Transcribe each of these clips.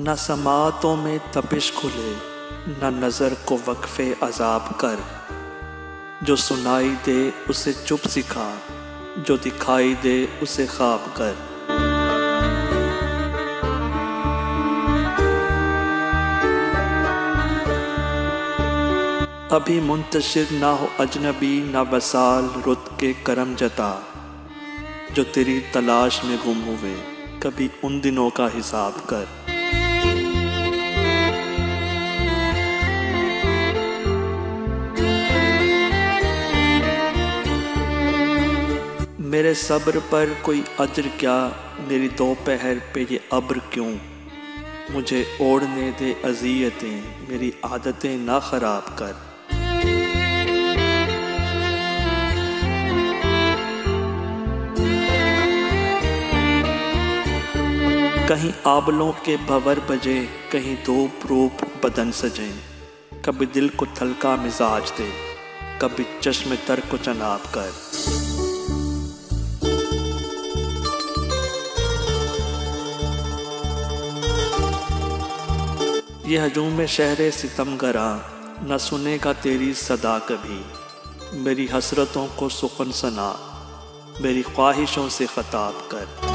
न समातों में तपिश खुले, न नज़र को वक्फ़े अज़ाब कर। जो सुनाई दे उसे चुप सिखा, जो दिखाई दे उसे ख्वाब कर। अभी मुंतशिर ना हो अजनबी, ना वसाल रुत के करम जता। जो तेरी तलाश में गुम हुए, कभी उन दिनों का हिसाब कर। मेरे सब्र पर कोई अज्र क्या, मेरी दोपहर पे ये अब्र क्यों। मुझे ओढ़ने दे अज़ियतें, मेरी आदतें ना ख़राब कर। कहीं आबलों के भंवर बजे, कहीं धूप रूप बदन सजे। कभी दिल को थलका मिजाज दे, कभी चश्मे तर को चनाब कर। ये हजूम शहरे सितमगरा, न सुनेगा तेरी सदा कभी। मेरी हसरतों को सुखन सना, मेरी ख्वाहिशों से खताब कर।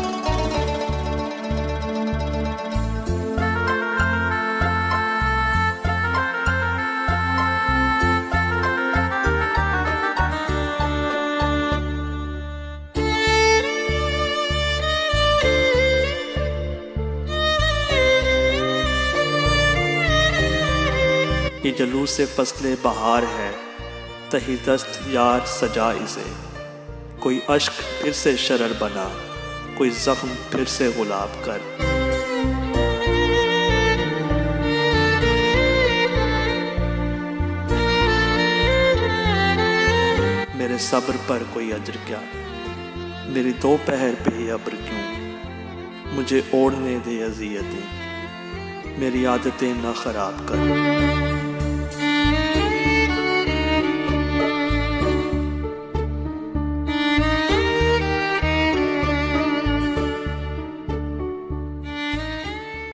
ये जलूस से फसले बहार है, तही दस्त यार सजा इसे। कोई अश्क फिर से शरर बना, कोई जख्म फिर से गुलाब कर। मेरे सब्र पर कोई अज्र क्या, मेरी दोपहर पे ही अब्र क्यों। मुझे ओढ़ने दे अज़ियतें, मेरी आदतें न ख़राब कर।